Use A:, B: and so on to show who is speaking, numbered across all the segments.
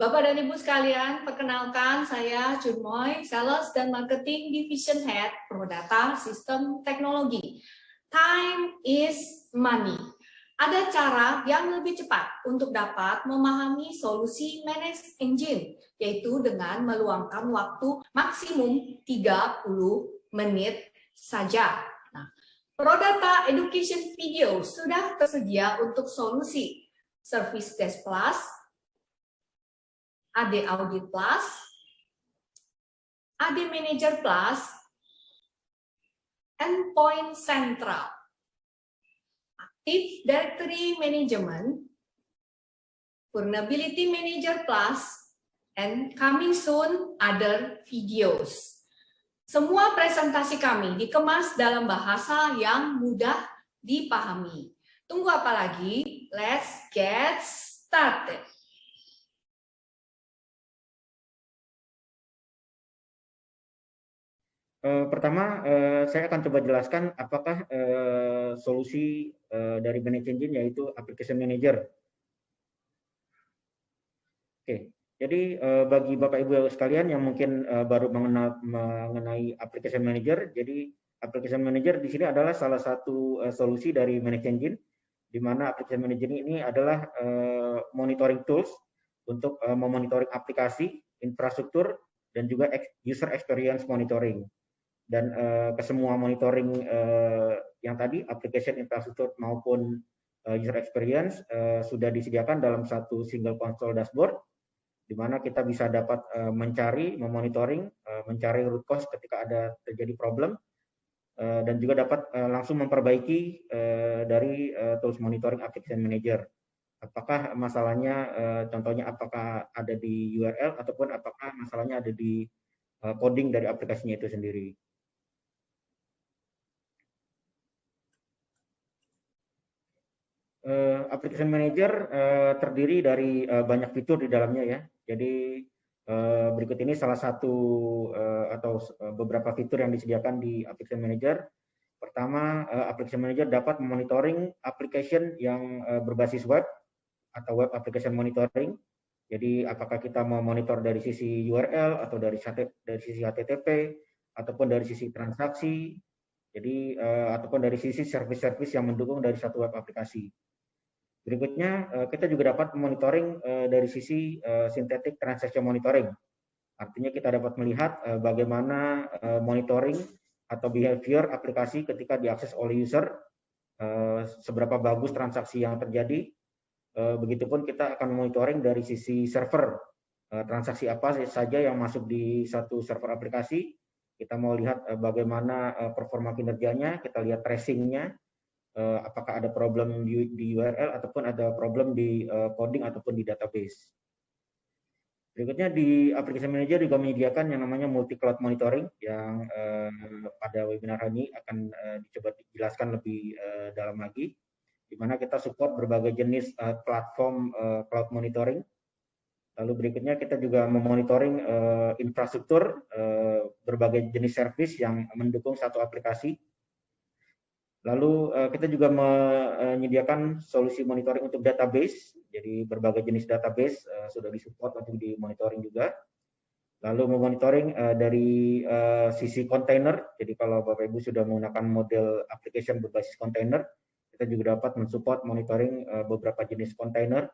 A: Bapak dan Ibu sekalian, perkenalkan saya Junmoy, Sales dan Marketing Division Head Prodata Sistem Teknologi. Time is money. Ada cara yang lebih cepat untuk dapat memahami solusi Managed Engine, yaitu dengan meluangkan waktu maksimum 30 menit saja. Nah, Prodata Education Video sudah tersedia untuk solusi Service Desk Plus, AD Audit Plus, AD Manager Plus, Endpoint Central, Active Directory Management, Vulnerability Manager Plus, and coming soon other videos. Semua presentasi kami dikemas dalam bahasa yang mudah dipahami. Tunggu apa lagi? Let's get started.
B: Pertama, saya akan coba jelaskan apakah solusi dari Managed Engine yaitu Application Manager. Oke, jadi bagi Bapak Ibu sekalian yang mungkin baru mengenai Application Manager, jadi Application Manager di sini adalah salah satu solusi dari Managed Engine, di mana Application Manager ini adalah monitoring tools untuk memonitoring aplikasi, infrastruktur, dan juga user experience monitoring. Dan ke semua monitoring yang tadi, application, infrastruktur maupun user experience sudah disediakan dalam satu single console dashboard, di mana kita bisa dapat mencari, memonitoring, mencari root cause ketika ada terjadi problem, dan juga dapat langsung memperbaiki dari tools monitoring application manager. Apakah masalahnya, contohnya apakah ada di URL ataupun apakah masalahnya ada di coding dari aplikasinya itu sendiri. Application Manager terdiri dari banyak fitur di dalamnya ya. Jadi berikut ini salah satu atau beberapa fitur yang disediakan di Application Manager. Pertama, Application Manager dapat memonitoring application yang berbasis web atau web application monitoring. Jadi apakah kita mau monitor dari sisi URL atau dari sisi HTTP ataupun dari sisi transaksi. Jadi ataupun dari sisi service-service yang mendukung dari satu web aplikasi. Berikutnya, kita juga dapat monitoring dari sisi synthetic transaction monitoring. Artinya kita dapat melihat bagaimana monitoring atau behavior aplikasi ketika diakses oleh user, seberapa bagus transaksi yang terjadi. Begitupun kita akan monitoring dari sisi server, transaksi apa saja yang masuk di satu server aplikasi. Kita mau lihat bagaimana performa kinerjanya, kita lihat tracing-nya, apakah ada problem di URL ataupun ada problem di coding ataupun di database. Berikutnya di Application Manager juga menyediakan yang namanya multi cloud monitoring yang pada webinar ini akan dicoba dijelaskan lebih dalam lagi, di mana kita support berbagai jenis platform cloud monitoring. Lalu berikutnya kita juga memonitoring infrastruktur berbagai jenis service yang mendukung satu aplikasi. Lalu kita juga menyediakan solusi monitoring untuk database, jadi berbagai jenis database sudah disupport untuk di monitoring juga. Lalu memonitoring dari sisi kontainer, jadi kalau Bapak Ibu sudah menggunakan model application berbasis kontainer, kita juga dapat mensupport monitoring beberapa jenis kontainer.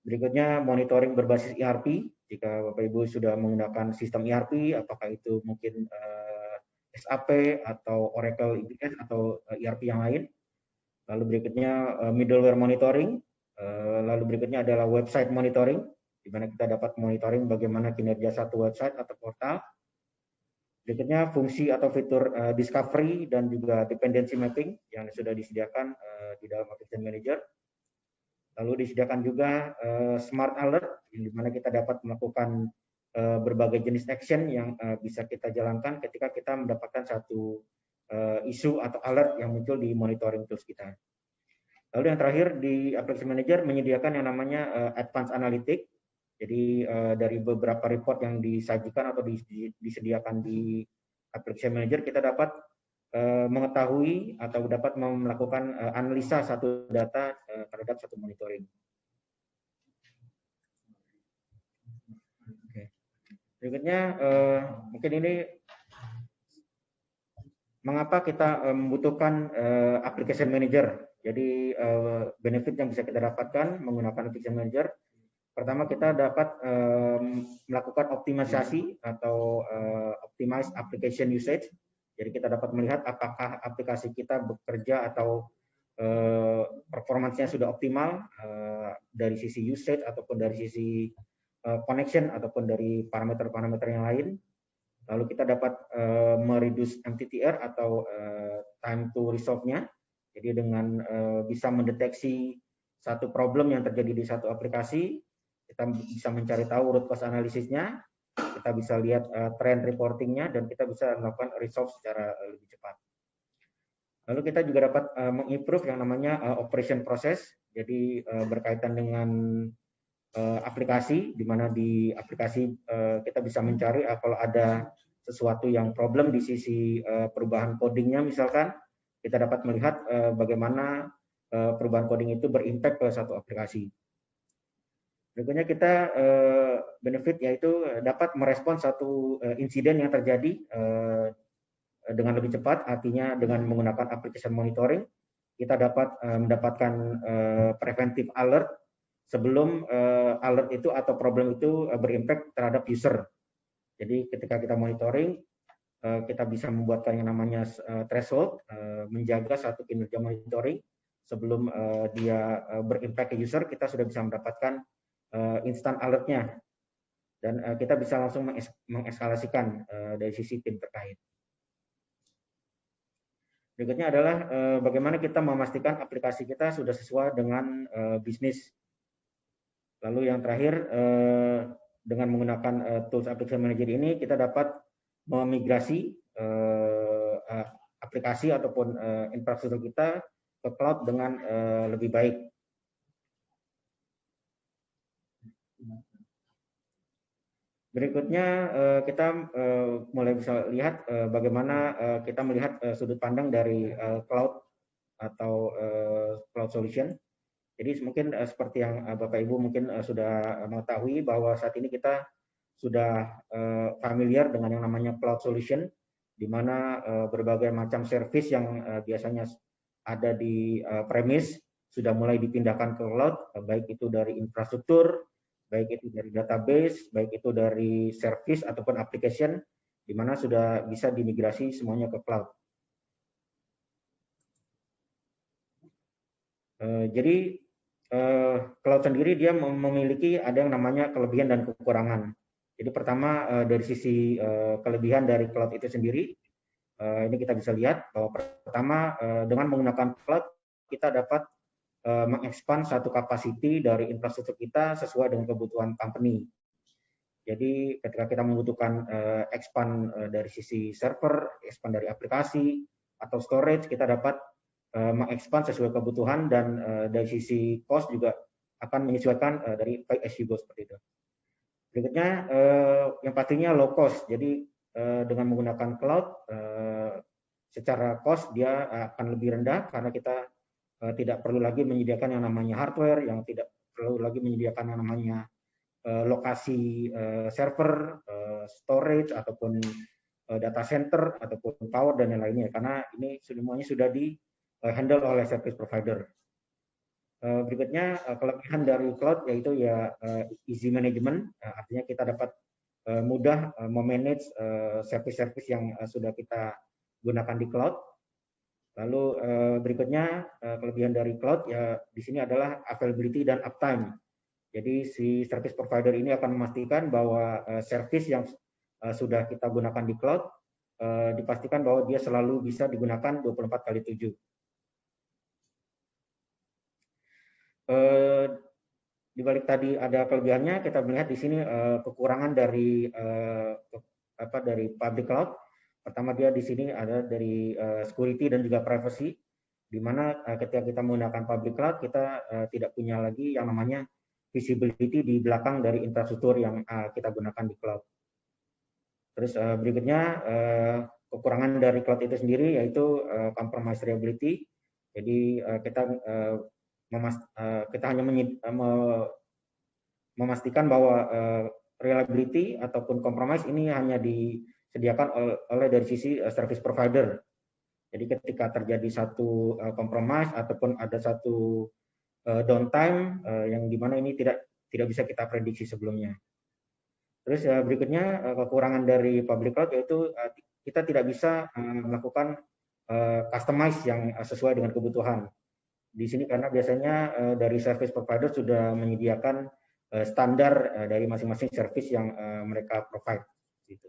B: Berikutnya monitoring berbasis ERP, jika Bapak Ibu sudah menggunakan sistem ERP, apakah itu mungkin SAP atau Oracle EBS atau ERP yang lain. Lalu berikutnya middleware monitoring. Lalu berikutnya adalah website monitoring, di mana kita dapat monitoring bagaimana kinerja satu website atau portal. Berikutnya fungsi atau fitur discovery dan juga dependency mapping yang sudah disediakan di dalam Application Manager. Lalu disediakan juga smart alert, di mana kita dapat melakukan berbagai jenis action yang bisa kita jalankan ketika kita mendapatkan satu isu atau alert yang muncul di monitoring tools kita. Lalu yang terakhir di Application Manager menyediakan yang namanya Advanced Analytics. Jadi dari beberapa report yang disajikan atau disediakan di Application Manager, kita dapat mengetahui atau dapat melakukan analisa satu data terhadap satu monitoring. Berikutnya mungkin ini mengapa kita membutuhkan application manager. Jadi benefit yang bisa kita dapatkan menggunakan application manager. Pertama, kita dapat melakukan optimisasi atau optimize application usage. Jadi kita dapat melihat apakah aplikasi kita bekerja atau performancenya sudah optimal dari sisi usage ataupun dari sisi connection ataupun dari parameter-parameter yang lain. Lalu kita dapat mereduce MTTR atau time to resolve-nya. Jadi dengan bisa mendeteksi satu problem yang terjadi di satu aplikasi, kita bisa mencari tahu root cause analisisnya, kita bisa lihat trend reporting-nya, dan kita bisa melakukan resolve secara lebih cepat. Lalu kita juga dapat mengimprove yang namanya operation process, jadi berkaitan dengan aplikasi, di mana di aplikasi kita bisa mencari kalau ada sesuatu yang problem di sisi perubahan codingnya misalkan, kita dapat melihat bagaimana perubahan coding itu berimpact ke satu aplikasi. Berikutnya kita benefit yaitu dapat merespons satu insiden yang terjadi dengan lebih cepat, artinya dengan menggunakan application monitoring, kita dapat mendapatkan preventive alert sebelum alert itu atau problem itu berimpact terhadap user. Jadi ketika kita monitoring, kita bisa membuatkan yang namanya threshold, menjaga satu kinerja monitoring sebelum dia berimpact ke user, kita sudah bisa mendapatkan instant alertnya, dan kita bisa langsung mengeskalasikan dari sisi tim terkait. Berikutnya adalah bagaimana kita memastikan aplikasi kita sudah sesuai dengan bisnis. Lalu yang terakhir, dengan menggunakan tools application manager ini, kita dapat memigrasi aplikasi ataupun infrastruktur kita ke cloud dengan lebih baik. Berikutnya kita mulai bisa lihat bagaimana kita melihat sudut pandang dari cloud atau cloud solution. Jadi mungkin seperti yang Bapak Ibu mungkin sudah mengetahui bahwa saat ini kita sudah familiar dengan yang namanya cloud solution, di mana berbagai macam service yang biasanya ada di premise sudah mulai dipindahkan ke cloud, baik itu dari infrastruktur, baik itu dari database, baik itu dari service ataupun application, di mana sudah bisa dimigrasi semuanya ke cloud. Jadi cloud sendiri dia memiliki ada yang namanya kelebihan dan kekurangan. Jadi pertama dari sisi kelebihan dari cloud itu sendiri, ini kita bisa lihat bahwa pertama dengan menggunakan cloud kita dapat mengekspand satu capacity dari infrastruktur kita sesuai dengan kebutuhan company. Jadi ketika kita membutuhkan expand dari sisi server, expand dari aplikasi atau storage, kita dapat mengekspand sesuai kebutuhan, dan dari sisi cost juga akan menyesuaikan dari pay as you go seperti itu. Berikutnya yang pastinya low cost. Jadi dengan menggunakan cloud secara cost dia akan lebih rendah karena kita tidak perlu lagi menyediakan yang namanya hardware, yang tidak perlu lagi menyediakan yang namanya lokasi server, storage ataupun data center ataupun power dan lain-lainnya, karena ini semuanya sudah di handle oleh service provider. Berikutnya kelebihan dari cloud yaitu ya easy management, artinya kita dapat mudah memanage service-service yang sudah kita gunakan di cloud. Lalu berikutnya kelebihan dari cloud ya di sini adalah availability dan uptime. Jadi si service provider ini akan memastikan bahwa service yang sudah kita gunakan di cloud dipastikan bahwa dia selalu bisa digunakan 24/7. Di balik tadi ada kelebihannya, kita melihat di sini kekurangan dari dari public cloud. Pertama, dia di sini ada dari security dan juga privacy, di mana ketika kita menggunakan public cloud, kita tidak punya lagi yang namanya visibility di belakang dari infrastruktur yang kita gunakan di cloud. Terus berikutnya kekurangan dari cloud itu sendiri yaitu compromise reliability. Jadi kita hanya memastikan bahwa reliability ataupun compromise ini hanya disediakan oleh dari sisi service provider. Jadi ketika terjadi satu compromise ataupun ada satu downtime yang dimana ini tidak bisa kita prediksi sebelumnya. Terus berikutnya kekurangan dari public cloud yaitu kita tidak bisa melakukan customize yang sesuai dengan kebutuhan. Di sini karena biasanya dari service provider sudah menyediakan standar dari masing-masing service yang mereka provide. Gitu.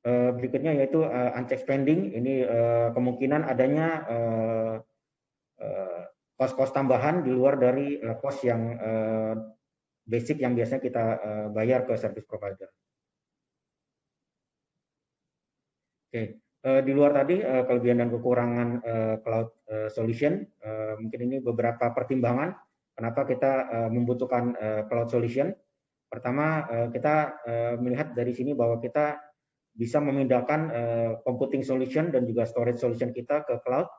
B: Berikutnya yaitu unchecked spending. Ini kemungkinan adanya cost tambahan di luar dari cost yang basic yang biasanya kita bayar ke service provider. Oke. Di luar tadi kelebihan dan kekurangan cloud solution, mungkin ini beberapa pertimbangan kenapa kita membutuhkan cloud solution. Pertama, kita melihat dari sini bahwa kita bisa memindahkan computing solution dan juga storage solution kita ke cloud.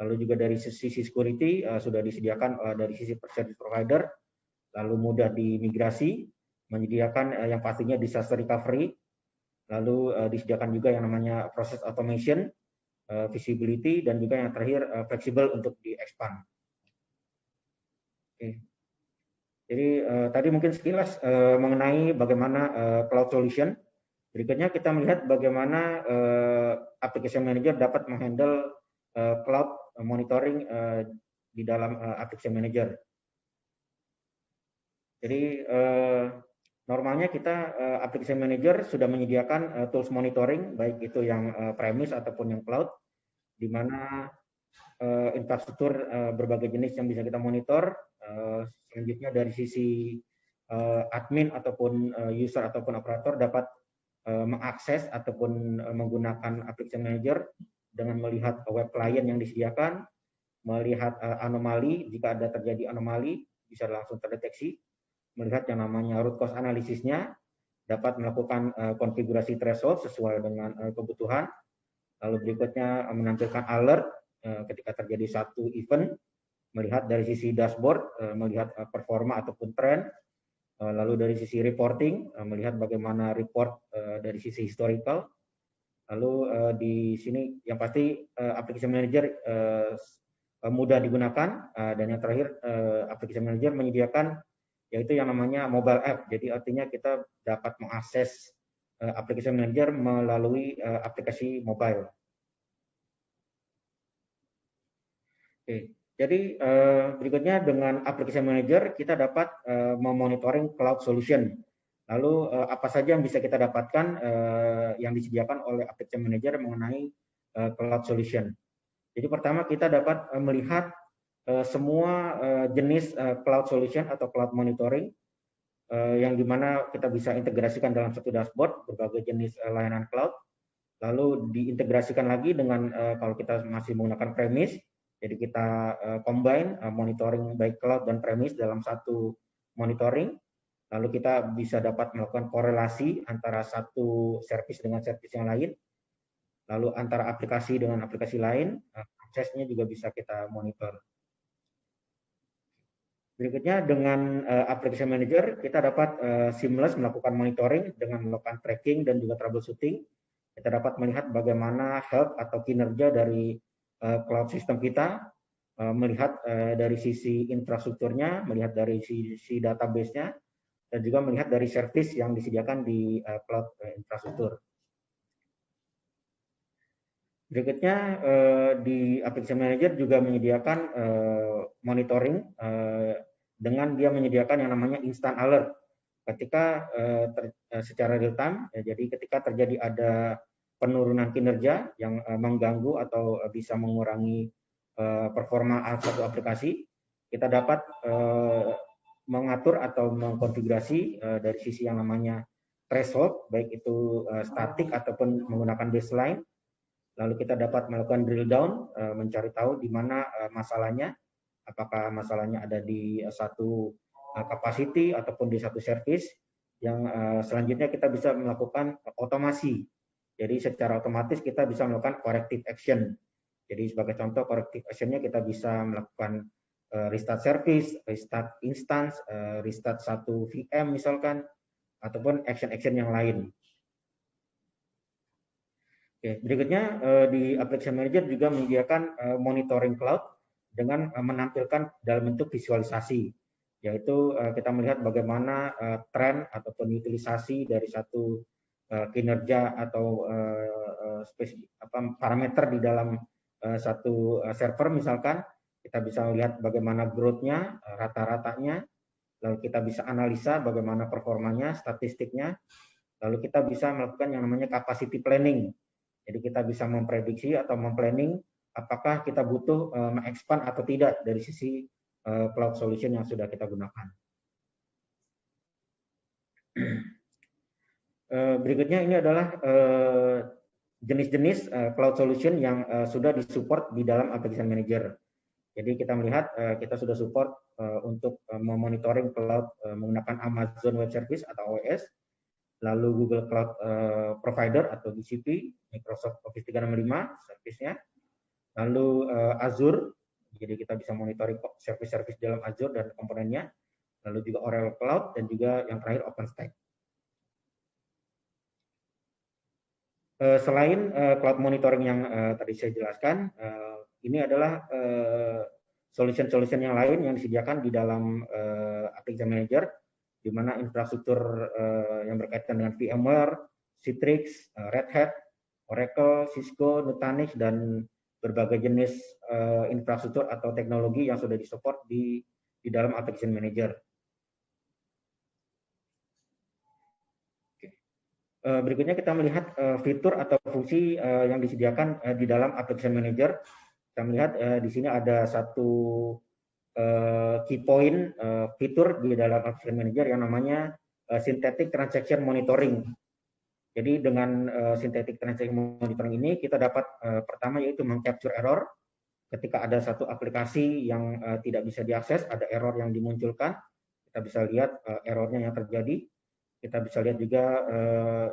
B: Lalu juga dari sisi security sudah disediakan dari sisi service provider, lalu mudah dimigrasi, menyediakan yang pastinya disaster recovery, lalu disediakan juga yang namanya process automation, visibility, dan juga yang terakhir fleksibel untuk di-expand. Oke. Jadi tadi mungkin sekilas mengenai bagaimana cloud solution. Berikutnya kita melihat bagaimana application manager dapat menghandle cloud monitoring di dalam application manager. Jadi normalnya kita application manager sudah menyediakan tools monitoring, baik itu yang premise ataupun yang cloud, di mana infrastruktur berbagai jenis yang bisa kita monitor. Selanjutnya dari sisi admin ataupun user ataupun operator dapat mengakses ataupun menggunakan application manager dengan melihat web client yang disediakan, melihat anomali, jika ada terjadi anomali bisa langsung terdeteksi, melihat yang namanya root cause analisisnya, dapat melakukan konfigurasi threshold sesuai dengan kebutuhan, lalu berikutnya menampilkan alert ketika terjadi satu event, melihat dari sisi dashboard, melihat performa ataupun tren, lalu dari sisi reporting, melihat bagaimana report dari sisi historical, lalu di sini yang pasti application manager mudah digunakan, dan yang terakhir application manager menyediakan yaitu yang namanya mobile app. Jadi artinya kita dapat mengakses application manager melalui aplikasi mobile. Oke. Jadi berikutnya dengan application manager kita dapat memonitoring cloud solution. Lalu apa saja yang bisa kita dapatkan yang disediakan oleh application manager mengenai cloud solution. Jadi pertama kita dapat melihat semua jenis cloud solution atau cloud monitoring yang dimana kita bisa integrasikan dalam satu dashboard berbagai jenis layanan cloud. Lalu diintegrasikan lagi dengan kalau kita masih menggunakan premise. Jadi kita combine monitoring baik cloud dan premise dalam satu monitoring. Lalu kita bisa dapat melakukan korelasi antara satu service dengan service yang lain. Lalu antara aplikasi dengan aplikasi lain, aksesnya juga bisa kita monitor. Berikutnya dengan application manager kita dapat seamless melakukan monitoring dengan melakukan tracking dan juga troubleshooting. Kita dapat melihat bagaimana health atau kinerja dari cloud system kita, melihat dari sisi infrastrukturnya, melihat dari sisi database-nya, dan juga melihat dari service yang disediakan di cloud infrastruktur. Berikutnya di application manager juga menyediakan monitoring dengan dia menyediakan yang namanya instant alert ketika secara real time, jadi ketika terjadi ada penurunan kinerja yang mengganggu atau bisa mengurangi performa suatu aplikasi, kita dapat mengatur atau mengkonfigurasi dari sisi yang namanya threshold, baik itu statik ataupun menggunakan baseline. Lalu kita dapat melakukan drill down, mencari tahu di mana masalahnya, apakah masalahnya ada di satu capacity ataupun di satu service. Yang selanjutnya kita bisa melakukan otomasi. Jadi secara otomatis kita bisa melakukan corrective action. Jadi sebagai contoh corrective action-nya kita bisa melakukan restart service, restart instance, restart satu VM misalkan, ataupun action-action yang lain. Oke, berikutnya di Application Manager juga menyediakan monitoring cloud dengan menampilkan dalam bentuk visualisasi, yaitu kita melihat bagaimana tren ataupun utilisasi dari satu kinerja atau parameter di dalam satu server misalkan, kita bisa melihat bagaimana growth-nya, rata-ratanya, lalu kita bisa analisa bagaimana performanya, statistiknya, lalu kita bisa melakukan yang namanya capacity planning. Jadi kita bisa memprediksi atau memplanning apakah kita butuh mengekspand atau tidak dari sisi cloud solution yang sudah kita gunakan. Berikutnya ini adalah jenis-jenis cloud solution yang sudah disupport di dalam Application Manager. Jadi kita melihat kita sudah support untuk memonitoring cloud menggunakan Amazon Web Service atau AWS, lalu Google Cloud Provider atau GCP, Microsoft Office 365 service-nya, lalu Azure, jadi kita bisa monitoring service-service dalam Azure dan komponennya, lalu juga Oracle Cloud, dan juga yang terakhir OpenStack. Selain cloud monitoring yang tadi saya jelaskan, ini adalah solution-solution yang lain yang disediakan di dalam Application Manager, di mana infrastruktur yang berkaitan dengan VMware, Citrix, Red Hat, Oracle, Cisco, Nutanix, dan berbagai jenis infrastruktur atau teknologi yang sudah disupport di dalam Application Manager. Berikutnya kita melihat fitur atau fungsi yang disediakan di dalam Application Manager. Kita melihat di sini ada satu key point fitur di dalam Application Manager yang namanya Synthetic Transaction Monitoring. Jadi dengan Synthetic Transaction Monitoring ini kita dapat pertama yaitu mengcapture error ketika ada satu aplikasi yang tidak bisa diakses, ada error yang dimunculkan, kita bisa lihat errornya yang terjadi. Kita bisa lihat juga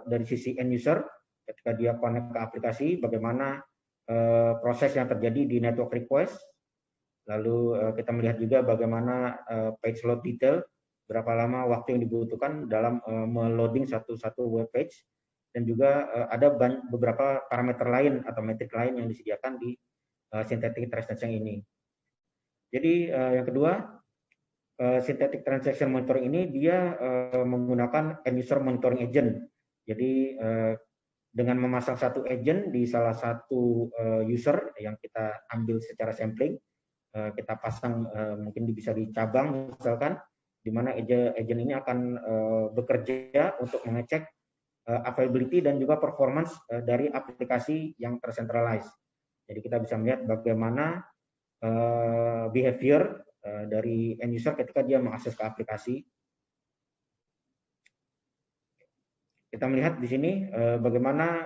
B: dari sisi end user ketika dia connect ke aplikasi bagaimana proses yang terjadi di network request. Lalu kita melihat juga bagaimana page load detail, berapa lama waktu yang dibutuhkan dalam meloading satu web page, dan juga ada beberapa parameter lain atau metrik lain yang disediakan di Synthetic Transaction ini. Jadi yang kedua, Synthetic Transaction Monitoring ini dia menggunakan end user monitoring agent. Jadi dengan memasang satu agent di salah satu user yang kita ambil secara sampling, kita pasang mungkin bisa di cabang misalkan, di mana agent ini akan bekerja untuk mengecek availability dan juga performance dari aplikasi yang tercentralized. Jadi kita bisa melihat bagaimana behavior dari end user ketika dia mengakses ke aplikasi. Kita melihat di sini bagaimana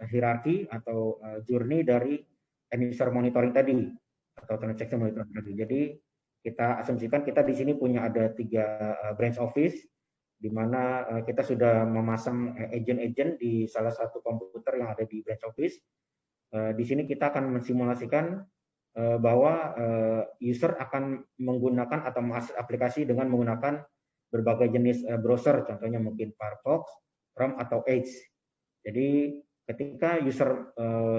B: hierarki atau journey dari end user monitoring tadi atau transaction monitoring tadi. Jadi kita asumsikan kita di sini punya ada 3 branch office, di mana kita sudah memasang agent-agent di salah satu komputer yang ada di branch office. Di sini kita akan mensimulasikan bahwa user akan menggunakan atau mengakses aplikasi dengan menggunakan berbagai jenis browser, contohnya mungkin Firefox, Chrome, atau Edge. Jadi ketika user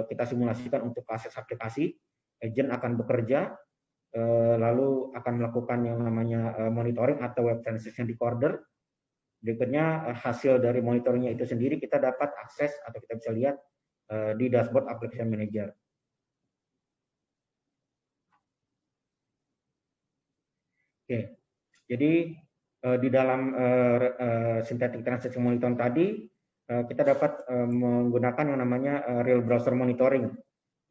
B: kita simulasikan untuk akses aplikasi, agent akan bekerja, lalu akan melakukan yang namanya monitoring atau web transaction recorder. Berikutnya hasil dari monitoringnya itu sendiri kita dapat akses atau kita bisa lihat di dashboard Application Manager. Oke, jadi di dalam Synthetic Transaction Monitoring tadi kita dapat menggunakan yang namanya Real Browser Monitoring.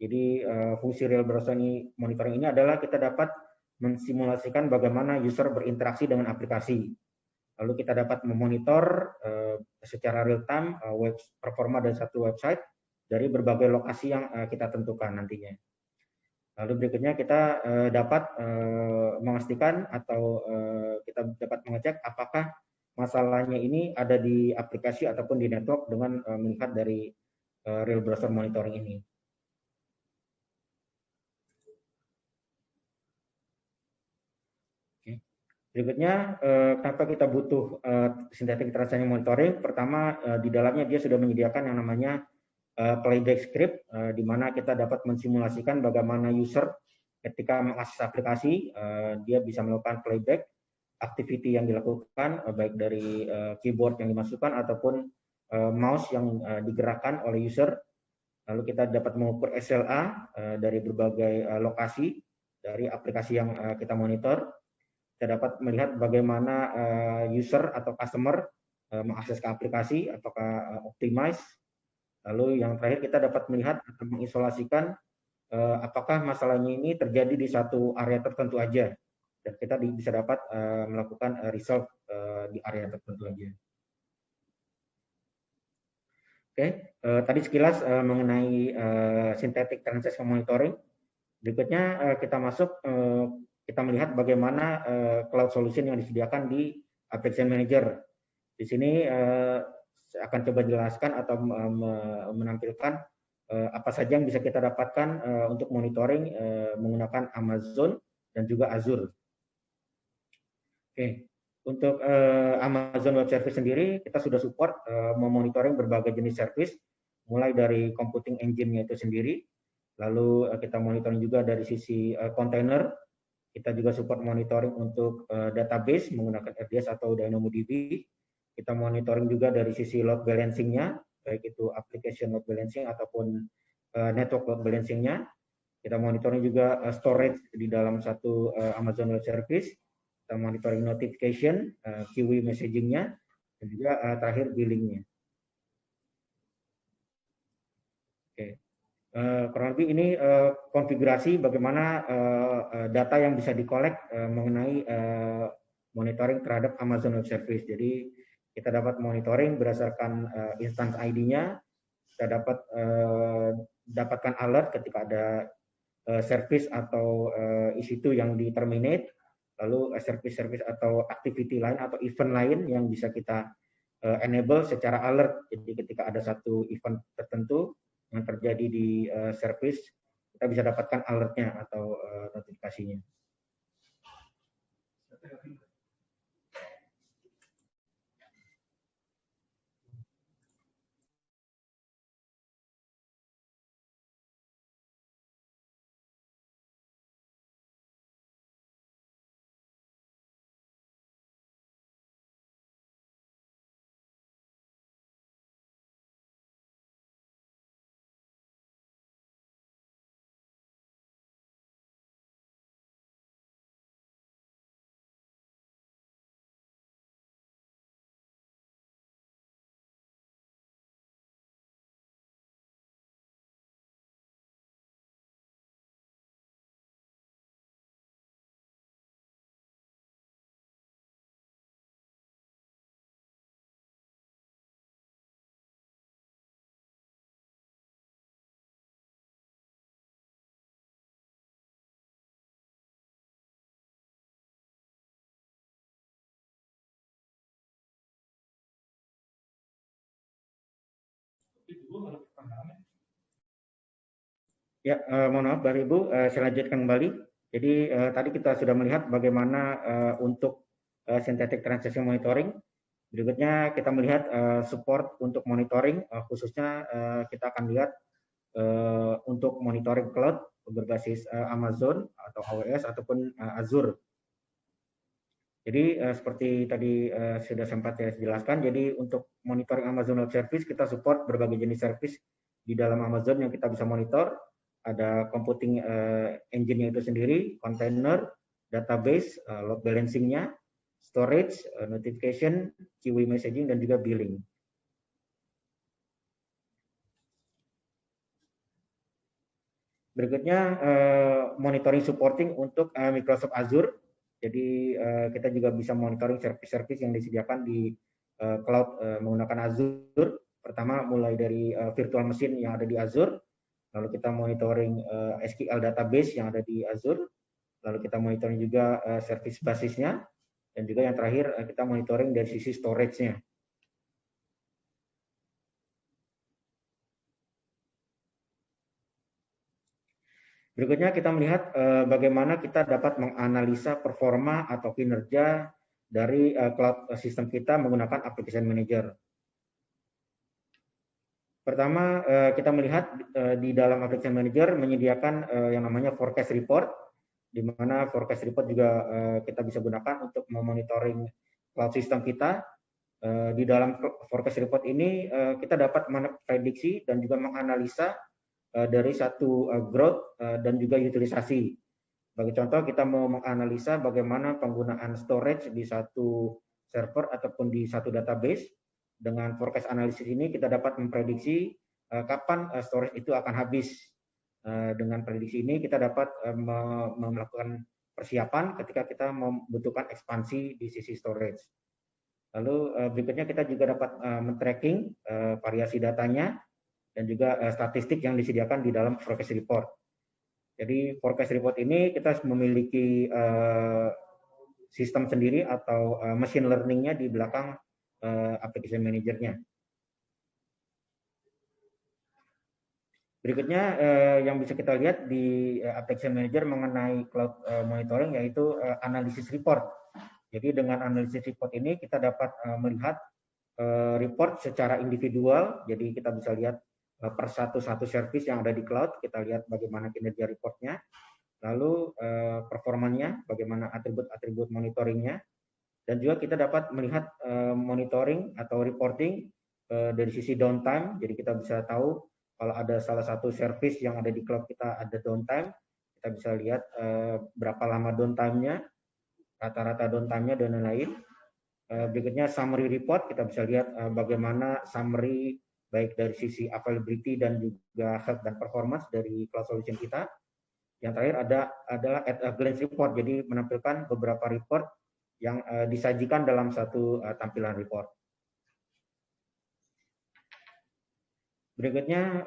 B: Jadi fungsi Real Browser Monitoring ini adalah kita dapat mensimulasikan bagaimana user berinteraksi dengan aplikasi. Lalu kita dapat memonitor secara real time performa dari satu website dari berbagai lokasi yang kita tentukan nantinya. Lalu berikutnya kita dapat memastikan atau kita dapat mengecek apakah masalahnya ini ada di aplikasi ataupun di network dengan melihat dari Real Browser Monitoring ini. Berikutnya, kenapa kita butuh synthetic transaction monitoring? Pertama, di dalamnya dia sudah menyediakan yang namanya playback script, di mana kita dapat mensimulasikan bagaimana user ketika mengakses aplikasi, dia bisa melakukan playback activity yang dilakukan, baik dari keyboard yang dimasukkan ataupun mouse yang digerakkan oleh user. Lalu kita dapat mengukur SLA dari berbagai lokasi dari aplikasi yang kita monitor. Kita dapat melihat bagaimana user atau customer mengakses ke aplikasi, apakah optimize. Lalu yang terakhir kita dapat melihat atau mengisolasikan apakah masalahnya ini terjadi di satu area tertentu aja. Dan kita bisa dapat melakukan resolve di area tertentu aja. Oke, tadi sekilas mengenai synthetic transaction monitoring. Berikutnya kita masuk, kita melihat bagaimana cloud solution yang disediakan di Application Manager. Di sini saya akan coba jelaskan atau menampilkan apa saja yang bisa kita dapatkan untuk monitoring menggunakan Amazon dan juga Azure. Oke, untuk Amazon Web Service sendiri kita sudah support memonitoring berbagai jenis service, mulai dari computing engine-nya itu sendiri, lalu kita monitoring juga dari sisi container, kita juga support monitoring untuk database menggunakan RDS atau DynamoDB, kita monitoring juga dari sisi load balancing-nya, baik itu application load balancing ataupun network load balancing-nya, kita monitoring juga storage di dalam satu Amazon Web Service, kita monitoring notification, QA messaging-nya, dan juga terakhir billing-nya. Oke. Kurang lebih ini konfigurasi bagaimana data yang bisa dikolek mengenai monitoring terhadap Amazon Web Service. Jadi kita dapat monitoring berdasarkan instance ID-nya, kita dapat dapatkan alert ketika ada service atau EC2 yang di-terminate, lalu service-service atau activity lain atau event lain yang bisa kita enable secara alert. Jadi ketika ada satu event tertentu yang terjadi di service, kita bisa dapatkan alertnya atau notifikasinya. Ya, mohon maaf, Bapak Ibu, saya lanjutkan kembali. Jadi tadi kita sudah melihat bagaimana untuk synthetic transaction monitoring. Berikutnya kita melihat support untuk monitoring, khususnya kita akan lihat untuk monitoring cloud berbasis Amazon atau AWS ataupun Azure. Jadi seperti tadi sudah sempat saya jelaskan, jadi untuk monitoring Amazon Web Service kita support berbagai jenis service di dalam Amazon yang kita bisa monitor. Ada computing engine-nya itu sendiri, container, database, load balancing-nya, storage, notification, QA messaging, dan juga billing. Berikutnya monitoring supporting untuk Microsoft Azure. Jadi kita juga bisa monitoring service-service yang disediakan di cloud menggunakan Azure. Pertama mulai dari virtual machine yang ada di Azure, lalu kita monitoring SQL database yang ada di Azure, lalu kita monitoring juga service basisnya, dan juga yang terakhir kita monitoring dari sisi storage-nya. Berikutnya kita melihat bagaimana kita dapat menganalisa performa atau kinerja dari cloud system kita menggunakan Application Manager. Pertama, kita melihat di dalam Application Manager menyediakan yang namanya forecast report, di mana forecast report juga kita bisa gunakan untuk memonitoring cloud system kita. Di dalam forecast report ini kita dapat memprediksi dan juga menganalisa dari satu growth dan juga utilisasi. Sebagai contoh, kita mau menganalisa bagaimana penggunaan storage di satu server ataupun di satu database. Dengan forecast analisis ini kita dapat memprediksi kapan storage itu akan habis. Dengan prediksi ini kita dapat melakukan persiapan ketika kita membutuhkan ekspansi di sisi storage. Lalu berikutnya kita juga dapat men-tracking variasi datanya dan juga statistik yang disediakan di dalam forecast report. Jadi forecast report ini kita memiliki sistem sendiri atau machine learning-nya di belakang Application Manager-nya. Berikutnya yang bisa kita lihat di Application Manager mengenai cloud monitoring yaitu analisis report. Jadi dengan analisis report ini kita dapat melihat report secara individual. Jadi kita bisa lihat per satu service yang ada di cloud, kita lihat bagaimana kinerja reportnya, lalu performanya, bagaimana atribut-atribut monitoringnya, dan juga kita dapat melihat monitoring atau reporting dari sisi downtime. Jadi kita bisa tahu kalau ada salah satu service yang ada di cloud kita ada downtime, kita bisa lihat berapa lama downtime-nya, rata-rata downtime-nya, dan lain-lain. Berikutnya summary report, kita bisa lihat bagaimana summary baik dari sisi availability dan juga health dan performance dari cloud solution kita. Yang terakhir adalah at a glance report, jadi menampilkan beberapa report yang disajikan dalam satu tampilan report. Berikutnya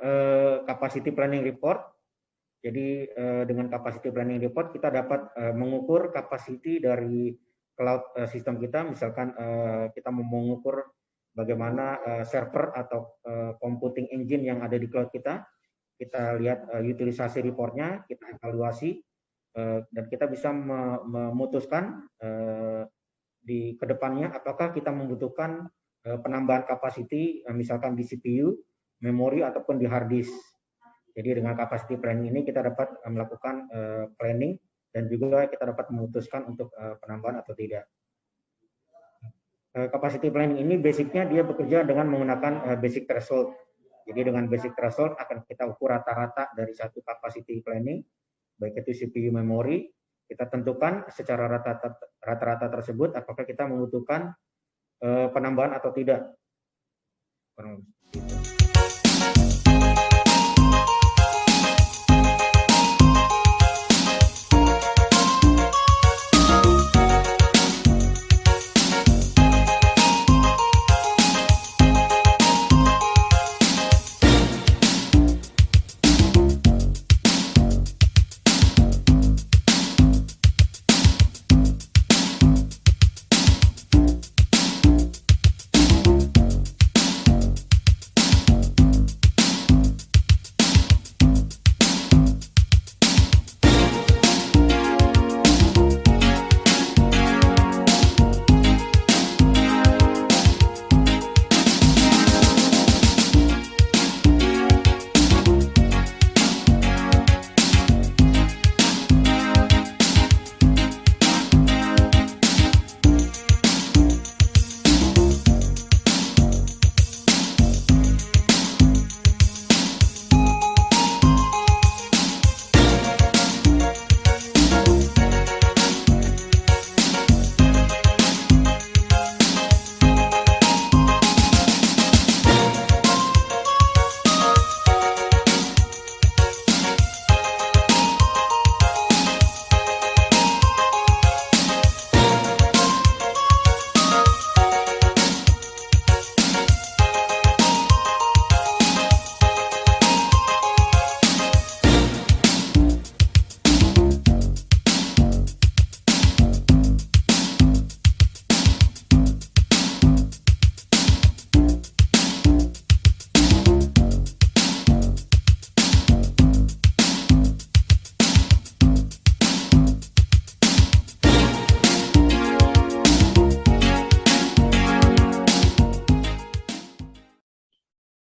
B: capacity planning report. Jadi dengan capacity planning report kita dapat mengukur capacity dari cloud system kita. Misalkan kita mau mengukur bagaimana server atau computing engine yang ada di cloud kita. Kita lihat utilisasi reportnya, kita evaluasi, dan kita bisa memutuskan di kedepannya apakah kita membutuhkan penambahan capacity, misalkan di CPU, memori, ataupun di hard disk. Jadi dengan capacity planning ini kita dapat melakukan planning dan juga kita dapat memutuskan untuk penambahan atau tidak. Capacity planning ini basicnya dia bekerja dengan menggunakan basic threshold. Jadi dengan basic threshold akan kita ukur rata-rata dari satu capacity planning, baik itu CPU, memori. Kita tentukan secara rata-rata tersebut apakah kita membutuhkan penambahan atau tidak.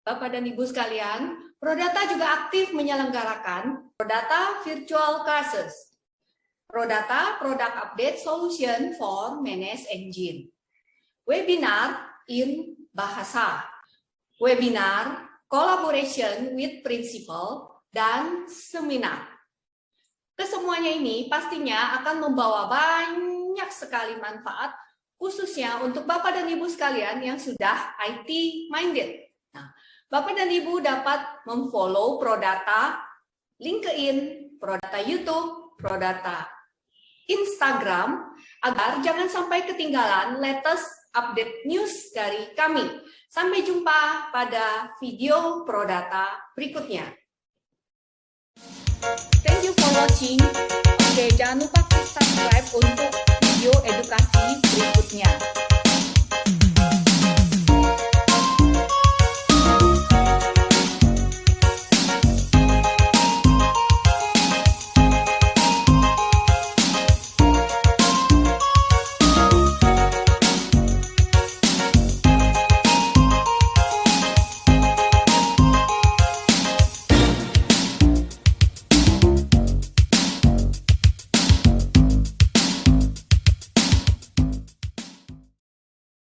A: Bapak dan Ibu sekalian, Prodata juga aktif menyelenggarakan Prodata Virtual Classes, Prodata Product Update Solution for Managed Engine, webinar in bahasa, webinar collaboration with principal, dan seminar. Kesemuanya ini pastinya akan membawa banyak sekali manfaat, khususnya untuk Bapak dan Ibu sekalian yang sudah IT minded. Nah, Bapak dan Ibu dapat memfollow Prodata, LinkedIn, Prodata YouTube, Prodata Instagram, agar jangan sampai ketinggalan latest update news dari kami. Sampai jumpa pada video Prodata berikutnya. Thank you for watching. Oke, jangan lupa subscribe untuk video edukasi berikutnya.